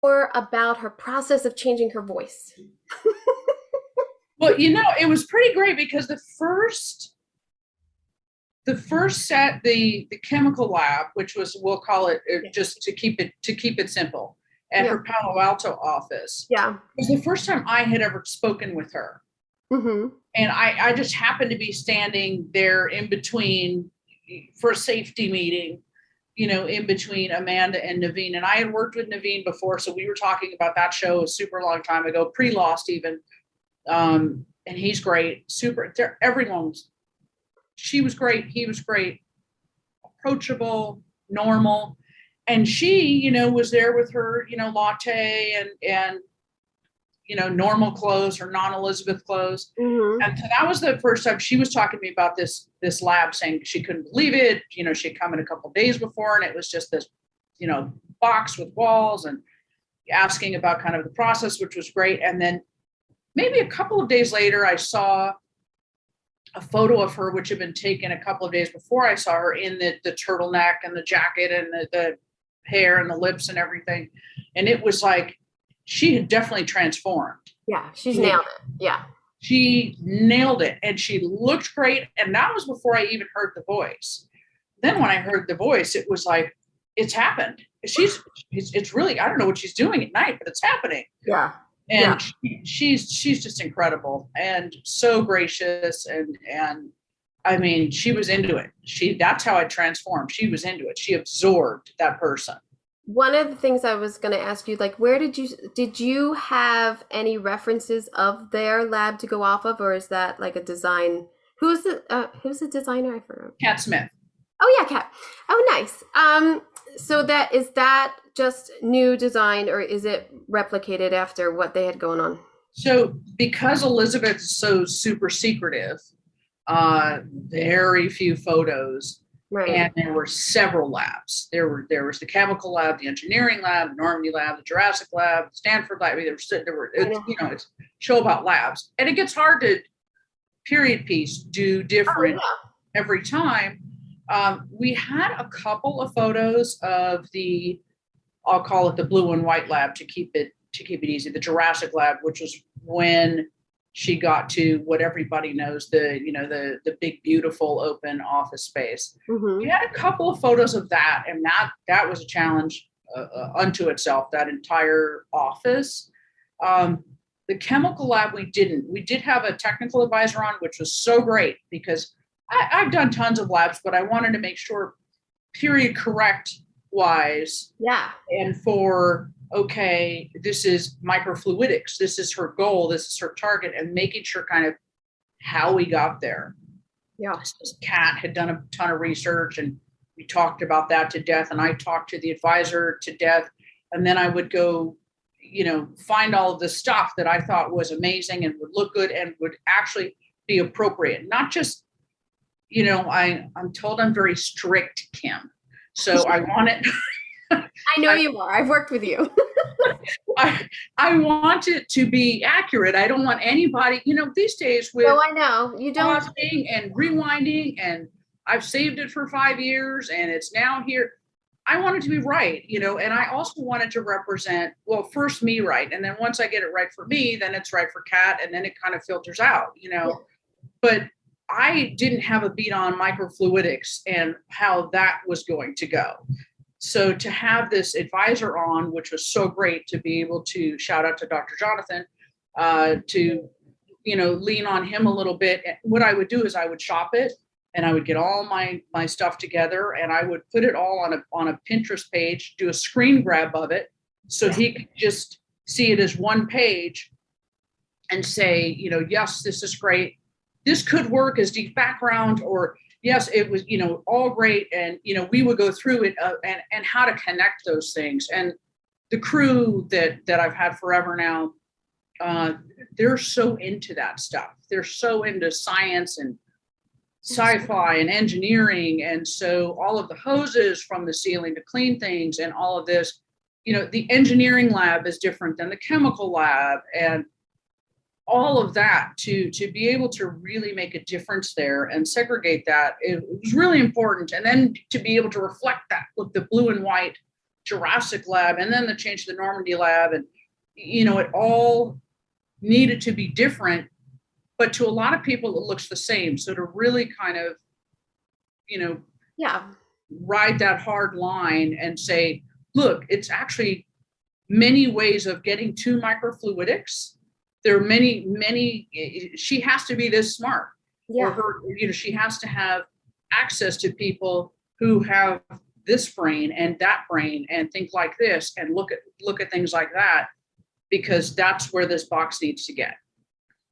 Or about her process of changing her voice. Well, it was pretty great because the first set, the chemical lab, which was, we'll call it, Yeah. just to keep it simple, at Yeah. her Palo Alto office, Yeah. was the first time I had ever spoken with her. Mm-hmm. And I just happened to be standing there in between for a safety meeting, in between Amanda and Naveen. And I had worked with Naveen before, so we were talking about that show a super long time ago, pre-Lost even. And he's great, super. She was great, he was great, approachable, normal. And she, was there with her, latte and normal clothes, her non-Elizabeth clothes. Mm-hmm. And so that was the first time she was talking to me about this lab, saying she couldn't believe it. She had come in a couple of days before, and it was just this, box with walls, and asking about kind of the process, which was great. And then maybe a couple of days later, I saw a photo of her, which had been taken a couple of days before I saw her, in the turtleneck and the jacket and the hair and the lips and everything. And it was like, she had definitely transformed. Yeah, she's nailed it. Yeah. She nailed it, and she looked great. And that was before I even heard the voice. Then when I heard the voice, it was like, it's happened. It's really, I don't know what she's doing at night, but it's happening. Yeah. Yeah. And she's just incredible and so gracious. And I mean, she was into it. That's how I transformed. She was into it. She absorbed that person. One of the things I was going to ask you, like, where did you have any references of their lab to go off of, or is that like a design? Who's the designer? I forgot. Cat Smith. Oh yeah, Kat. Oh nice. So is that just new design, or is it replicated after what they had going on? So because Elizabeth is so super secretive, very few photos, Right. and there were several labs. There was the chemical lab, the engineering lab, the Normandy lab, the Jurassic lab, the Stanford lab. I mean, I it's, know. it's a show about labs, and it gets hard to period piece do Oh different yeah. every time. We had a couple of photos of I'll call it the blue and white lab, to keep it easy. The Jurassic lab, which was when she got to what everybody knows, the big beautiful open office space. We Mm-hmm. had a couple of photos of that, and that was a challenge unto itself. That entire office. Um, the chemical lab, we didn't. We did have a technical advisor on, which was so great because I've done tons of labs, but I wanted to make sure, period correct wise, Yeah. and for, okay, this is microfluidics, this is her goal, this is her target, and making sure kind of how we got there. Yeah. Kat had done a ton of research, and we talked about that to death, and I talked to the advisor to death. And then I would go, find all of the stuff that I thought was amazing and would look good and would actually be appropriate, not just, I'm told I'm very strict, Kim. So I want it. I know you are. I've worked with you. I, I want it to be accurate. I don't want anybody, these days with No, I know. You don't. pausing and rewinding, and I've saved it for 5 years and it's now here. I want it to be right, and I also want it to represent, well, first me right. And then once I get it right for me, then it's right for Kat, and then it kind of filters out. Yeah. But I didn't have a beat on microfluidics and how that was going to go. So to have this advisor on, which was so great, to be able to shout out to Dr. Jonathan, to lean on him a little bit. What I would do is I would shop it, and I would get all my stuff together, and I would put it all on a Pinterest page, do a screen grab of it, so he could just see it as one page and say, yes, this is great. This could work as deep background, or yes, it was, all great. And, we would go through it, and how to connect those things. And the crew that I've had forever now, they're so into that stuff. They're so into science and sci-fi and engineering. And so all of the hoses from the ceiling to clean things and all of this, the engineering lab is different than the chemical lab, and all of that, to be able to really make a difference there and segregate that, it was really important. And then to be able to reflect that with the blue and white Jurassic lab, and then the change to the Normandy lab, and it all needed to be different, but to a lot of people it looks the same. So to really kind of, Yeah. ride that hard line and say, look, it's actually many ways of getting to microfluidics. There are many, she has to be this smart. Yeah. Or she has to have access to people who have this brain and that brain and think like this and look at things like that, because that's where this box needs to get.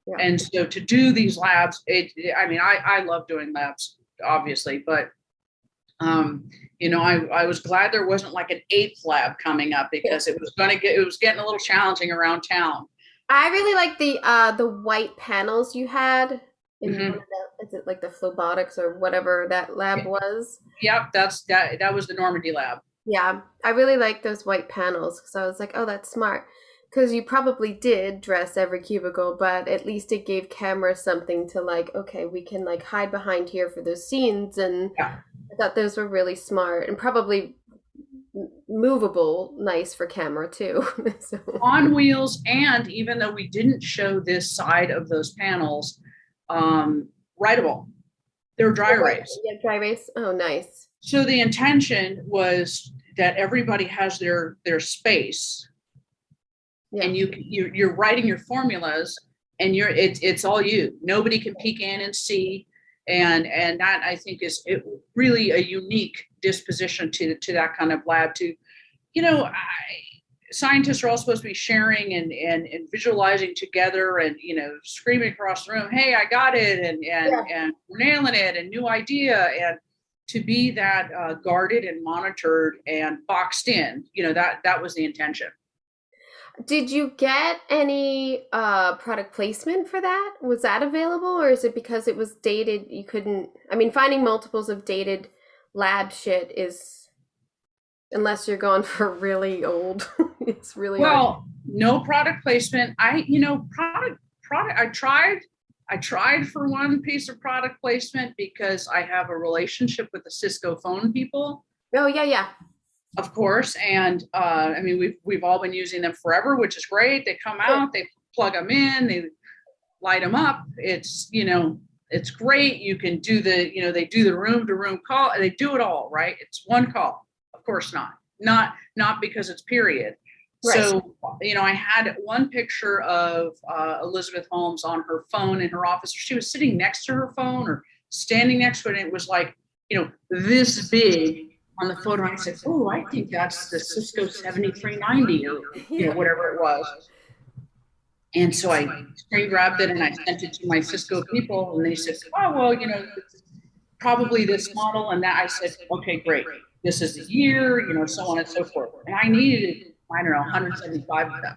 Yeah. And so to do these labs, I love doing labs, obviously, but I was glad there wasn't like an 8th lab coming up, because it was getting a little challenging around town. I really like the white panels you had in one of the, is it like the Phlebotics or whatever that lab was? Yep, that was the Normandy lab. Yeah, I really like those white panels, because I was like, oh, that's smart. Because you probably did dress every cubicle, but at least it gave camera something to like, okay, we can like hide behind here for those scenes. And yeah. I thought those were really smart and probably movable, nice for camera too. So. On wheels, and even though we didn't show this side of those panels, writable. They're dry erase. Yeah, dry erase. Oh, nice. So the intention was that everybody has their space. Yeah. And you're writing your formulas, and it's all you. Nobody can peek in and see, and that I think is really a unique disposition to that kind of lab. To, scientists are all supposed to be sharing and visualizing together, and screaming across the room, "Hey, I got it!" and we're nailing it, and new idea, and to be that guarded and monitored and boxed in, that was the intention. Did you get any product placement for that? Was that available, or is it because it was dated you couldn't? I mean, finding multiples of dated lab shit is, unless you're going for really old, it's really hard. No product placement. I tried for one piece of product placement because I have a relationship with the Cisco phone people. Oh yeah. Of course, and we've all been using them forever, which is great. They come out, they plug them in, they light them up. It's it's great. You can do they do the room to room call. They do it all, right? It's one call. Of course not because it's period. Right. So I had one picture of Elizabeth Holmes on her phone in her office. She was sitting next to her phone or standing next to it, and it was like this big on the photo. I said, "Oh, I think that's the Cisco 7390 or whatever it was." And so I screen grabbed it and I sent it to my Cisco people, and they said, "Oh, well, probably this model." And that I said, "Okay, great. This is the year, so on and so forth." And I needed, I don't know, 175 of them.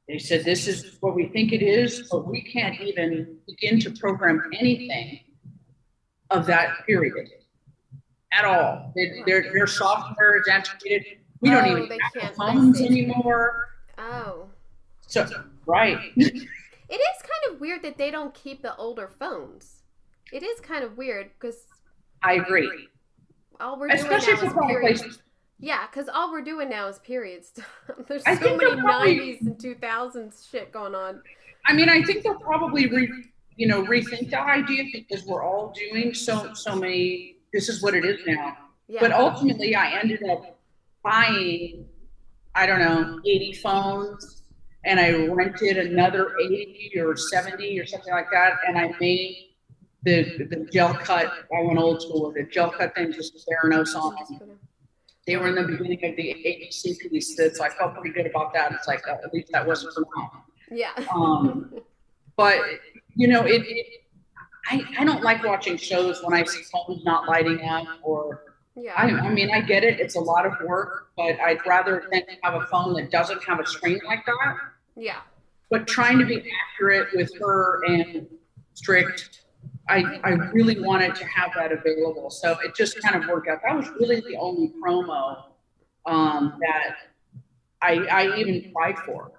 They said, "This is what we think it is, but we can't even begin to program anything of that period at all. Their software is antiquated. We don't even have phones anymore." Oh. So, right. It is kind of weird that they don't keep the older phones. It is kind of weird, because I agree. All we're doing Especially now for is periods. Places. Yeah, because all we're doing now is periods. There's so many 90s and 2000s shit going on. I mean, I think they'll probably rethink that idea, because we're all doing so many. This is what it is now. Yeah. But ultimately, I ended up buying, I don't know, 80 phones, and I rented another 80 or 70 or something like that, and I made the gel cut. I went old school with it. Gel cut things with Theranos on them. They were in the beginning of the ABC piece, so I felt pretty good about that. It's like, at least that wasn't for now. Yeah. But I don't like watching shows when I see phones not lighting up, or yeah. I get it. It's a lot of work, but I'd rather than have a phone that doesn't have a screen like that. Yeah. But trying to be accurate with her and strict, I really wanted to have that available. So it just kind of worked out. That was really the only promo that I even tried for.